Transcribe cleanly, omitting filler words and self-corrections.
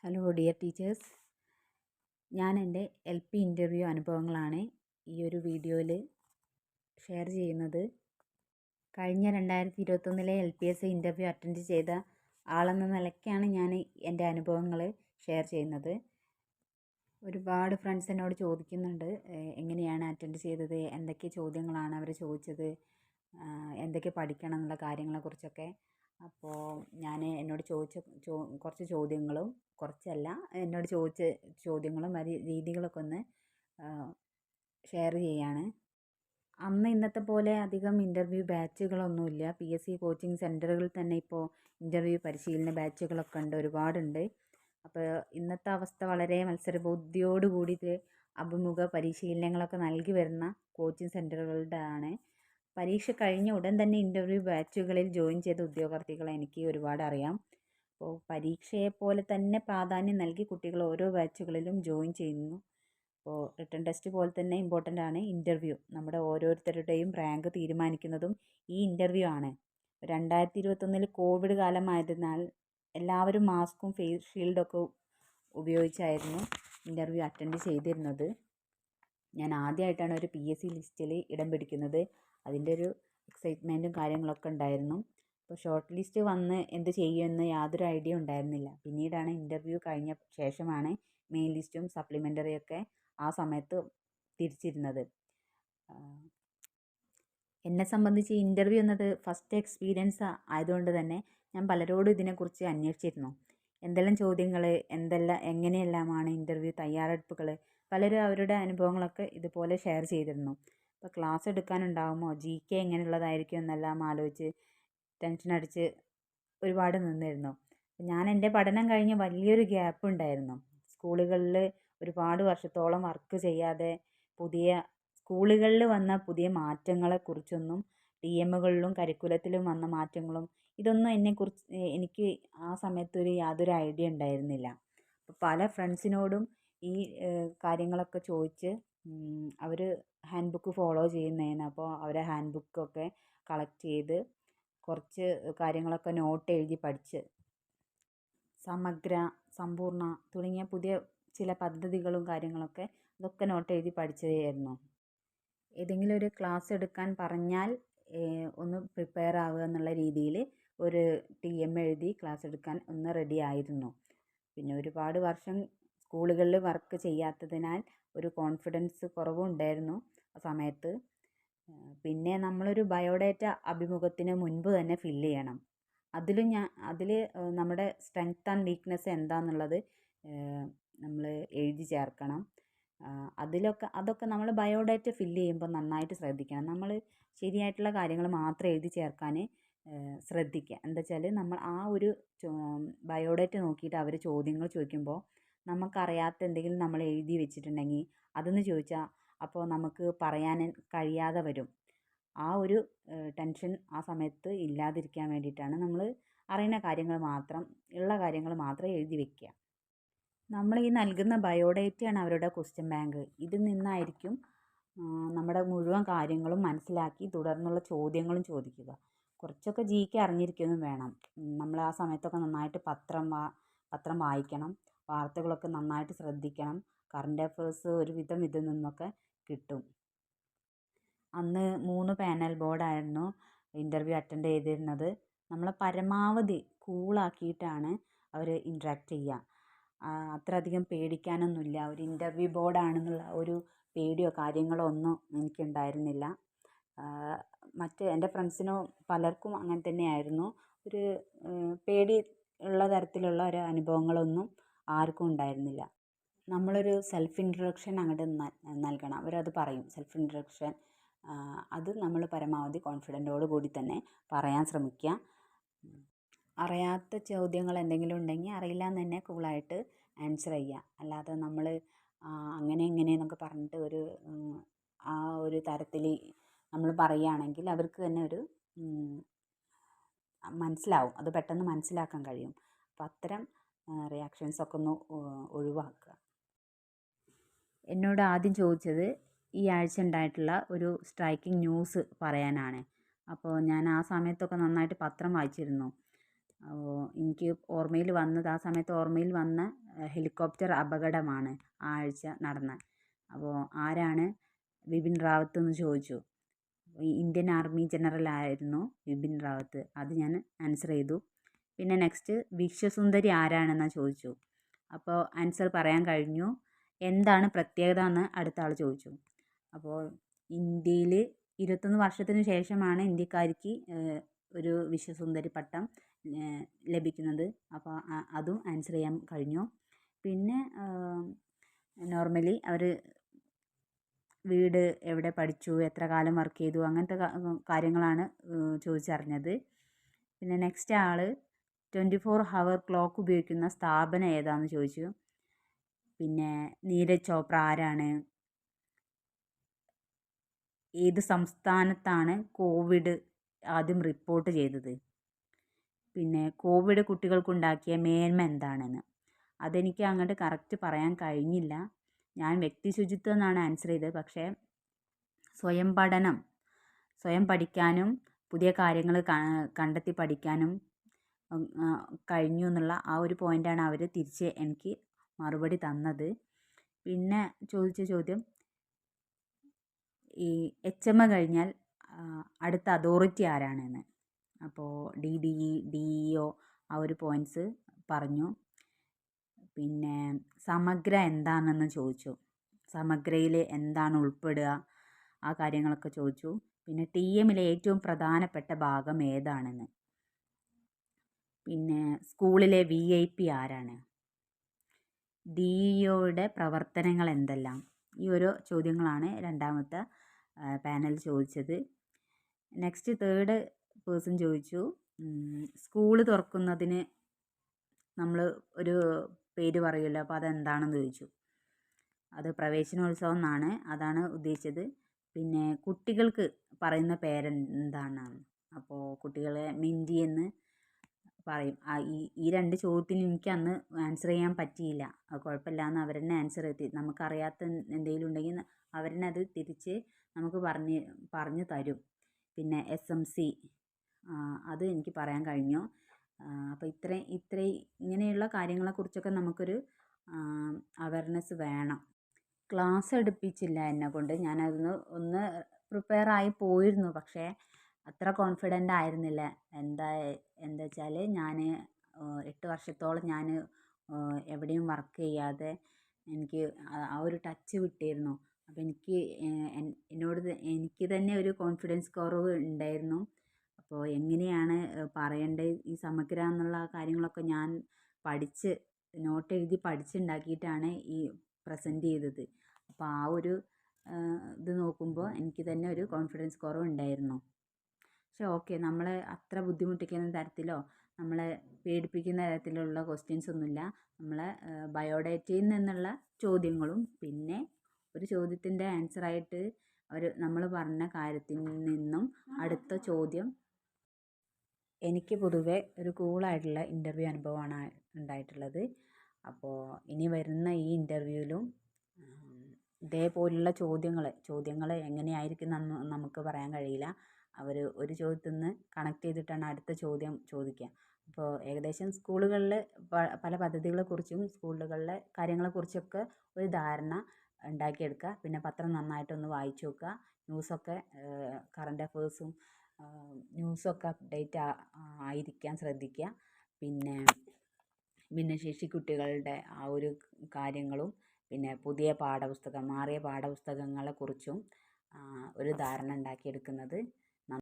Hello dear teachers, ഞാൻ എൻ്റെ LP interview അനുഭവങ്ങളാണ് ഈ ഒരു വീഡിയോയിൽ ഷെയർ ചെയ്യുന്നത്. കഴിഞ്ഞ 2021 LPSC ഇൻ്റർവ്യൂ അറ്റൻഡ് ചെയ്ത ആളെന്ന നിലയ്ക്കാണ് ഞാൻ എൻ്റെ അനുഭവങ്ങൾ ഷെയർ ചെയ്യുന്നത്. ഒരുപാട് ഫ്രണ്ട്സ് എന്നോട് ചോദിക്കുന്നുണ്ട്, എങ്ങനെയാണ് അറ്റൻഡ് ചെയ്തത്, എന്തൊക്കെ ചോദ്യങ്ങളാണ് അവർ ചോദിച്ചത്, എന്തൊക്കെ പഠിക്കണം എന്നുള്ള കാര്യങ്ങളെക്കുറിച്ചൊക്കെ. അപ്പോൾ ഞാൻ എന്നോട് ചോദിച്ച കുറച്ച് ചോദ്യങ്ങളും കുറച്ചല്ല എന്നോട് ചോദിച്ച ചോദ്യങ്ങളും രീതികളൊക്കെ ഒന്ന് ഷെയർ ചെയ്യാണ്. അന്ന് ഇന്നത്തെ പോലെ അധികം ഇൻ്റർവ്യൂ ബാച്ചുകളൊന്നുമില്ല. PSC കോച്ചിങ് സെൻറ്ററുകളിൽ തന്നെ ഇപ്പോൾ ഇൻ്റർവ്യൂ പരിശീലന ബാച്ചുകളൊക്കെ ഉണ്ട്, ഒരുപാടുണ്ട്. അപ്പോൾ ഇന്നത്തെ അവസ്ഥ വളരെ മത്സരബുദ്ധിയോടുകൂടി അഭിമുഖ പരിശീലനങ്ങളൊക്കെ നൽകി വരുന്ന കോച്ചിങ് സെൻറ്ററുകളുടെ ആണ്. പരീക്ഷ കഴിഞ്ഞ ഉടൻ തന്നെ ഇൻ്റർവ്യൂ ബാച്ചുകളിൽ ജോയിൻ ചെയ്ത ഉദ്യോഗാർത്ഥികളെ എനിക്ക് ഒരുപാട് അറിയാം. അപ്പോൾ പരീക്ഷയെപ്പോലെ തന്നെ പ്രാധാന്യം നൽകി കുട്ടികൾ ഓരോ ബാച്ചുകളിലും ജോയിൻ ചെയ്യുന്നു. അപ്പോൾ റിട്ടൺ ടെസ്റ്റ് പോലെ തന്നെ ഇമ്പോർട്ടൻ്റ് ആണ് ഇൻ്റർവ്യൂ. നമ്മുടെ ഓരോരുത്തരുടെയും റാങ്ക് തീരുമാനിക്കുന്നതും ഈ ഇൻ്റർവ്യൂ ആണ്. 2021 കോവിഡ് കാലമായതിനാൽ എല്ലാവരും മാസ്കും ഫേസ് ഷീൽഡൊക്കെ ഉപയോഗിച്ചായിരുന്നു ഇൻ്റർവ്യൂ അറ്റൻഡ് ചെയ്തിരുന്നത്. ഞാൻ ആദ്യമായിട്ടാണ് ഒരു PSC ലിസ്റ്റിൽ ഇടം പിടിക്കുന്നത്. അതിൻ്റെ ഒരു എക്സൈറ്റ്മെൻറ്റും കാര്യങ്ങളൊക്കെ ഉണ്ടായിരുന്നു. അപ്പോൾ ഷോർട്ട് ലിസ്റ്റ് വന്ന് എന്ത് ചെയ്യുമെന്ന് യാതൊരു ഐഡിയ ഉണ്ടായിരുന്നില്ല. പിന്നീടാണ് ഇൻ്റർവ്യൂ കഴിഞ്ഞ ശേഷമാണ് മെയിൻ ലിസ്റ്റും സപ്ലിമെൻ്ററിയൊക്കെ ആ സമയത്ത് തിരിച്ചിരുന്നത്. എന്നെ സംബന്ധിച്ച് ഇൻ്റർവ്യൂ എന്നത് ഫസ്റ്റ് എക്സ്പീരിയൻസ് ആയതുകൊണ്ട് തന്നെ ഞാൻ പലരോടും ഇതിനെക്കുറിച്ച് അന്വേഷിച്ചിരുന്നു. എന്തെല്ലാം ചോദ്യങ്ങൾ, എങ്ങനെയെല്ലാമാണ് ഇൻ്റർവ്യൂ തയ്യാറെടുപ്പുകൾ, പലരും അവരുടെ അനുഭവങ്ങളൊക്കെ ഇതുപോലെ ഷെയർ ചെയ്തിരുന്നു. ഇപ്പോൾ ക്ലാസ് എടുക്കാനുണ്ടാകുമോ, GK എങ്ങനെയുള്ളതായിരിക്കും എന്നെല്ലാം ആലോചിച്ച് ടെൻഷൻ അടിച്ച് ഒരുപാട് നിന്നിരുന്നു. ഞാൻ എൻ്റെ പഠനം കഴിഞ്ഞ് വലിയൊരു ഗ്യാപ്പ് ഉണ്ടായിരുന്നു. സ്കൂളുകളിൽ ഒരുപാട് വർഷത്തോളം വർക്ക് ചെയ്യാതെ സ്കൂളുകളിൽ വന്ന പുതിയ മാറ്റങ്ങളെക്കുറിച്ചൊന്നും TMകളിലും കരിക്കുലത്തിലും വന്ന മാറ്റങ്ങളും ഇതൊന്നും എനിക്ക് ആ സമയത്തൊരു യാതൊരു ഐഡിയ ഉണ്ടായിരുന്നില്ല. അപ്പോൾ പല ഫ്രണ്ട്സിനോടും ഈ കാര്യങ്ങളൊക്കെ ചോദിച്ച് അവർ ഹാൻഡ് ബുക്ക് ഫോളോ ചെയ്യുന്നതിന്, അപ്പോൾ അവരെ ഹാൻഡ് ബുക്കൊക്കെ കളക്ട് ചെയ്ത് കുറച്ച് കാര്യങ്ങളൊക്കെ നോട്ട് എഴുതി പഠിച്ച് സമഗ്ര, സമ്പൂർണ്ണ തുടങ്ങിയ പുതിയ ചില പദ്ധതികളും കാര്യങ്ങളൊക്കെ അതൊക്കെ നോട്ട് എഴുതി പഠിച്ചതായിരുന്നു. ഏതെങ്കിലും ഒരു ക്ലാസ് എടുക്കാൻ പറഞ്ഞാൽ ഒന്ന് പ്രിപ്പയർ ആവുക എന്നുള്ള രീതിയിൽ ഒരു TM എഴുതി ക്ലാസ് എടുക്കാൻ ഒന്ന് റെഡി ആയിരുന്നു. പിന്നെ ഒരുപാട് വർഷം സ്കൂളുകളിൽ വർക്ക് ചെയ്യാത്തതിനാൽ ഒരു കോൺഫിഡൻസ് കുറവും ഉണ്ടായിരുന്നു ആ സമയത്ത്. പിന്നെ നമ്മളൊരു ബയോഡേറ്റ അഭിമുഖത്തിന് മുൻപ് തന്നെ ഫില്ല് ചെയ്യണം. അതിൽ നമ്മുടെ സ്ട്രെങ്ത് ആൻഡ് വീക്ക്നെസ് എന്താണെന്നുള്ളത് നമ്മൾ എഴുതി ചേർക്കണം. അതൊക്കെ നമ്മൾ ബയോഡേറ്റ ഫില്ല് ചെയ്യുമ്പോൾ നന്നായിട്ട് ശ്രദ്ധിക്കണം. നമ്മൾ ശരിയായിട്ടുള്ള കാര്യങ്ങൾ മാത്രം എഴുതി ചേർക്കാൻ ശ്രദ്ധിക്കുക. എന്താ വെച്ചാൽ നമ്മൾ ആ ഒരു ബയോഡേറ്റ നോക്കിയിട്ട് അവർ ചോദ്യങ്ങൾ ചോദിക്കുമ്പോൾ നമുക്കറിയാത്ത എന്തെങ്കിലും നമ്മൾ എഴുതി വെച്ചിട്ടുണ്ടെങ്കിൽ അതൊന്ന് ചോദിച്ചാൽ അപ്പോൾ നമുക്ക് പറയാൻ കഴിയാതെ വരും. ആ ഒരു ടെൻഷൻ ആ സമയത്ത് ഇല്ലാതിരിക്കാൻ വേണ്ടിയിട്ടാണ് നമ്മൾ അറിയുന്ന കാര്യങ്ങൾ മാത്രം എഴുതി വെക്കുക. നമ്മൾ ഈ നൽകുന്ന ബയോഡേറ്റയാണ് അവരുടെ ക്വസ്റ്റ്യൻ ബാങ്ക്. ഇതിൽ നിന്നായിരിക്കും നമ്മുടെ മുഴുവൻ കാര്യങ്ങളും മനസ്സിലാക്കി തുടർന്നുള്ള ചോദ്യങ്ങളും ചോദിക്കുക. കുറച്ചൊക്കെ GK അറിഞ്ഞിരിക്കുകയും വേണം. നമ്മൾ ആ സമയത്തൊക്കെ നന്നായിട്ട് പത്രം വായിക്കണം, വാർത്തകളൊക്കെ നന്നായിട്ട് ശ്രദ്ധിക്കണം. കറണ്ട് അഫേഴ്സ് ഒരുവിധം ഇതിൽ നിന്നൊക്കെ കിട്ടും. അന്ന് 3 പാനൽ ബോർഡായിരുന്നു ഇൻ്റർവ്യൂ അറ്റൻഡ് ചെയ്തിരുന്നത്. നമ്മളെ പരമാവധി കൂളാക്കിയിട്ടാണ് അവർ ഇൻട്രാക്ട് ചെയ്യുക. അത്രയധികം പേടിക്കാനൊന്നുമില്ല. ഒരു ഇൻ്റർവ്യൂ ബോർഡാണെന്നുള്ള ഒരു പേടിയോ കാര്യങ്ങളോ ഒന്നും എനിക്കുണ്ടായിരുന്നില്ല. എൻ്റെ ഫ്രണ്ട്സിനോ പലർക്കും അങ്ങനെ തന്നെയായിരുന്നു. ഒരു പേടി ഉള്ള തരത്തിലുള്ള ഒരു അനുഭവങ്ങളൊന്നും ആർക്കും ഉണ്ടായിരുന്നില്ല. നമ്മളൊരു സെൽഫ് ഇൻട്രൊഡക്ഷൻ അങ്ങോട്ട് നൽകണം. അവരത് പറയും, സെൽഫ് ഇൻട്രൊഡക്ഷൻ. അത് നമ്മൾ പരമാവധി കോൺഫിഡൻറ്റോട് കൂടി തന്നെ പറയാൻ ശ്രമിക്കുക. അറിയാത്ത ചോദ്യങ്ങൾ എന്തെങ്കിലും ഉണ്ടെങ്കിൽ അറിയില്ല എന്ന് തന്നെ കൂളായിട്ട് ആൻസർ ചെയ്യുക. അല്ലാതെ നമ്മൾ അങ്ങനെ എന്നൊക്കെ പറഞ്ഞിട്ട് ആ ഒരു തരത്തിൽ നമ്മൾ പറയുകയാണെങ്കിൽ അവർക്ക് തന്നെ ഒരു മനസ്സിലാവും, അത് പെട്ടെന്ന് മനസ്സിലാക്കാൻ കഴിയും. അപ്പോൾ അത്തരം റിയാക്ഷൻസൊക്കെ ഒന്ന് ഒഴിവാക്കുക. എന്നോട് ആദ്യം ചോദിച്ചത് ഈ ആഴ്ച ഉണ്ടായിട്ടുള്ള ഒരു സ്ട്രൈക്കിംഗ് ന്യൂസ് പറയാനാണ്. അപ്പോൾ ഞാൻ ആ സമയത്തൊക്കെ നന്നായിട്ട് പത്രം വായിച്ചിരുന്നു. അപ്പോൾ എനിക്ക് ഓർമ്മയിൽ വന്നത്, ആ സമയത്ത് ഓർമ്മയിൽ വന്ന ഹെലികോപ്റ്റർ അപകടമാണ് ആ ആഴ്ച നടന്നത്. അപ്പോൾ ആരാണ് ബിപിൻ റാവത്ത് എന്ന് ചോദിച്ചു. ഇന്ത്യൻ ആർമി ജനറൽ ആയിരുന്നു ബിപിൻ റാവത്ത്. അത് ഞാൻ ആൻസർ ചെയ്തു. പിന്നെ നെക്സ്റ്റ് വിശ്വസുന്ദരി ആരാണെന്ന് ചോദിച്ചു. അപ്പോൾ ആൻസർ പറയാൻ കഴിഞ്ഞു. എന്താണ് പ്രത്യേകത എന്ന് അടുത്ത ആൾ ചോദിച്ചു. അപ്പോൾ ഇന്ത്യയിൽ 21 വർഷത്തിന് ശേഷമാണ് ഇന്ത്യക്കാരിക്ക് ഒരു വിശ്വസുന്ദരി പട്ടം ലഭിക്കുന്നത്. അപ്പോൾ അതും ആൻസർ ചെയ്യാൻ കഴിഞ്ഞു. പിന്നെ നോർമലി അവർ വീട് എവിടെ പഠിച്ചു, എത്ര കാലം വർക്ക് ചെയ്തു, അങ്ങനത്തെ കാര്യങ്ങളാണ് ചോദിച്ചറിഞ്ഞത്. പിന്നെ നെക്സ്റ്റ് ആൾ 24 ഹവർ ക്ലോക്ക് ഉപയോഗിക്കുന്ന സ്ഥാപനം ഏതാണെന്ന് ചോദിച്ചു. പിന്നെ നീരജ് ചോപ്ര ആരാണ്, ഏത് സംസ്ഥാനത്താണ് കോവിഡ് ആദ്യം റിപ്പോർട്ട് ചെയ്തത്, പിന്നെ കോവിഡ് കുട്ടികൾക്കുണ്ടാക്കിയ മേന്മ എന്താണെന്ന്. അതെനിക്ക് അങ്ങോട്ട് കറക്റ്റ് പറയാൻ കഴിഞ്ഞില്ല. ഞാൻ വ്യക്തി ശുചിത്വം എന്നാണ് ആൻസർ ചെയ്തത്. പക്ഷേ സ്വയം പഠനം, സ്വയം പഠിക്കാനും പുതിയ കാര്യങ്ങൾ കണ്ടെത്തി പഠിക്കാനും കഴിഞ്ഞു എന്നുള്ള ആ ഒരു പോയിൻ്റാണ് അവർ തിരിച്ച് എനിക്ക് മറുപടി തന്നത്. പിന്നെ ചോദിച്ച ചോദ്യം ഈ HM കഴിഞ്ഞാൽ അടുത്ത അതോറിറ്റി ആരാണെന്ന്. അപ്പോൾ DDE DEO ആ ഒരു പോയിൻറ്റ്സ് പറഞ്ഞു. പിന്നെ സമഗ്ര എന്താണെന്ന് ചോദിച്ചു. സമഗ്രയിൽ എന്താണ് ഉൾപ്പെടുക, ആ കാര്യങ്ങളൊക്കെ ചോദിച്ചു. പിന്നെ TMലെ ഏറ്റവും പ്രധാനപ്പെട്ട ഭാഗം ഏതാണെന്ന്. പിന്നെ സ്കൂളിലെ VIP ആരാണ്, DEOയുടെ പ്രവർത്തനങ്ങൾ എന്തെല്ലാം. ഈ ഓരോ ചോദ്യങ്ങളാണ് രണ്ടാമത്തെ പാനൽ ചോദിച്ചത്. നെക്സ്റ്റ് തേർഡ് പേഴ്സൺ ചോദിച്ചു, സ്കൂൾ തുറക്കുന്നതിന് നമ്മൾ ഒരു പേര് പറയുമല്ലോ, അപ്പോൾ അതെന്താണെന്ന് ചോദിച്ചു. അത് പ്രവേശനോത്സവം എന്നാണ്, അതാണ് ഉദ്ദേശിച്ചത്. പിന്നെ കുട്ടികൾക്ക് പറയുന്ന പേരെന്താണ്. അപ്പോൾ കുട്ടികളെ മിൻറ്റി എന്ന് പറയും. ഈ രണ്ട് ചോദ്യത്തിന് എനിക്ക് അന്ന് ആൻസർ ചെയ്യാൻ പറ്റിയില്ല. അത് കുഴപ്പമില്ല എന്ന് അവർ തന്നെ ആൻസർ എത്തി. നമുക്കറിയാത്ത എന്തെങ്കിലും ഉണ്ടെങ്കിൽ അവർ തന്നെ അത് തിരിച്ച് നമുക്ക് പറഞ്ഞു തരും. പിന്നെ SMC അത് എനിക്ക് പറയാൻ കഴിഞ്ഞു. അപ്പോൾ ഇങ്ങനെയുള്ള കാര്യങ്ങളെക്കുറിച്ചൊക്കെ നമുക്കൊരു അവയർനെസ് വേണം. ക്ലാസ് എടുപ്പിച്ചില്ല എന്നെക്കൊണ്ട്. ഞാനതൊന്ന് ഒന്ന് പ്രിപ്പയർ ആയി പോയിരുന്നു. പക്ഷേ അത്ര കോൺഫിഡൻ്റ് ആയിരുന്നില്ല. എന്താ വെച്ചാൽ ഞാൻ 8 വർഷത്തോളം ഞാൻ എവിടെയും വർക്ക് ചെയ്യാതെ എനിക്ക് ആ ഒരു ടച്ച് വിട്ടിരുന്നു. അപ്പോൾ എനിക്ക് തന്നെ ഒരു കോൺഫിഡൻസ് കുറവ് ഉണ്ടായിരുന്നു. അപ്പോൾ എങ്ങനെയാണ് പറയേണ്ടത്, ഈ സമഗ്ര എന്നുള്ള കാര്യങ്ങളൊക്കെ ഞാൻ പഠിച്ച് നോട്ട് എഴുതി പഠിച്ചുണ്ടാക്കിയിട്ടാണ് ഈ പ്രസൻറ്റ് ചെയ്തത്. അപ്പോൾ ആ ഒരു ഇത് നോക്കുമ്പോൾ എനിക്ക് തന്നെ ഒരു കോൺഫിഡൻസ് കുറവുണ്ടായിരുന്നു. പക്ഷേ ഓക്കെ, നമ്മളെ അത്ര ബുദ്ധിമുട്ടിക്കുന്ന തരത്തിലോ നമ്മളെ പേടിപ്പിക്കുന്ന തരത്തിലുള്ള ക്വസ്റ്റ്യൻസ് ഒന്നുമില്ല. നമ്മളെ ബയോഡേറ്റയിൽ നിന്നുള്ള ചോദ്യങ്ങളും പിന്നെ ഒരു ചോദ്യത്തിൻ്റെ ആൻസറായിട്ട് നമ്മൾ പറഞ്ഞ കാര്യത്തിൽ നിന്നും അടുത്ത ചോദ്യം. എനിക്ക് പൊതുവെ ഒരു കൂളായിട്ടുള്ള ഇൻ്റർവ്യൂ അനുഭവമാണ് ഉണ്ടായിട്ടുള്ളത്. അപ്പോൾ ഇനി വരുന്ന ഈ ഇൻ്റർവ്യൂവിലും ഇതേപോലുള്ള ചോദ്യങ്ങൾ എങ്ങനെയായിരിക്കും നമുക്ക് പറയാൻ കഴിയില്ല. അവർ ഒരു ചോദ്യത്തിൽ നിന്ന് കണക്ട് ചെയ്തിട്ടാണ് അടുത്ത ചോദ്യം ചോദിക്കുക. അപ്പോൾ ഏകദേശം സ്കൂളുകളിൽ പല പദ്ധതികളെക്കുറിച്ചും സ്കൂളുകളിലെ കാര്യങ്ങളെക്കുറിച്ചൊക്കെ ഒരു ധാരണ ഉണ്ടാക്കിയെടുക്കുക. പിന്നെ പത്രം നന്നായിട്ടൊന്ന് വായിച്ചു നോക്കുക. ന്യൂസൊക്കെ കറണ്ട് അഫേഴ്സും ന്യൂസൊക്കെ അപ്ഡേറ്റ് ആയിരിക്കാൻ ശ്രദ്ധിക്കുക. പിന്നെ ഭിന്നശേഷി കുട്ടികളുടെ ആ ഒരു കാര്യങ്ങളും പിന്നെ മാറിയ പാഠപുസ്തകങ്ങളെക്കുറിച്ചും ഒരു ധാരണ ഉണ്ടാക്കിയെടുക്കുന്നത്